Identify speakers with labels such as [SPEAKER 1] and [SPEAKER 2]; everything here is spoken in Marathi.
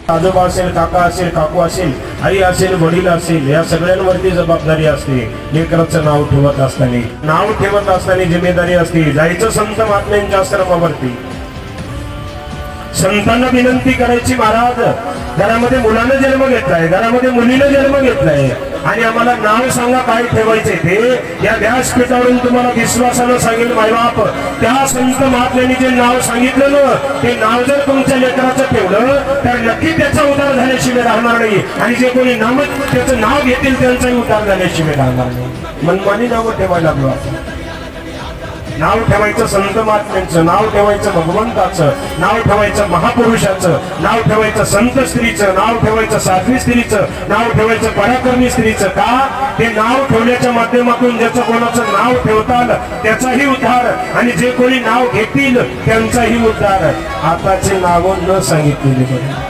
[SPEAKER 1] आजोबा असेल, काका असेल, काकू असेल, आई असेल, वडील असेल, या सगळ्यांवरती जबाबदारी असते. लेकराचं नाव ठेवत असताना जिम्मेदारी असते. जायचं संत महात्म्यांच्या आश्रमावरती, संतांना विनंती करायची, महाराज घरामध्ये मुलानं जन्म घेतलाय, घरामध्ये मुलीनं जन्म घेतलाय आणि आम्हाला नाव सांगा काय ठेवायचे ते. या व्यासपीठावरून तुम्हाला विश्वासानं सांगेल मायबाप, त्या संत महात्म्यांनी जे नाव सांगितलं ना, ते नाव जर तुमच्या लेकराचं ठेवलं तर नक्की त्याचा उद्धार झाल्याशिवाय राहणार नाही. आणि जे कोणी नाम त्याचं नाव घेतील त्यांचाही उद्धार झाल्याशिवाय राहणार नाही. मनमानी नावं ठेवायला लागलो आपण. नाव ठेवायचं संत महात्म्यांचं, नाव ठेवायचं भगवंताचं, नाव ठेवायचं महापुरुषाचं, नाव ठेवायचं संत स्त्रीचं, नाव ठेवायचं साध्वी स्त्रीचं, नाव ठेवायचं पराक्रमी स्त्रीचं. का? ते नाव ठेवण्याच्या माध्यमातून ज्याचं कोणाचं नाव ठेवताल त्याचाही उद्धार आणि जे कोणी नाव घेतील त्यांचाही उद्धार. आताचे नाव न सांगितलेले बरे.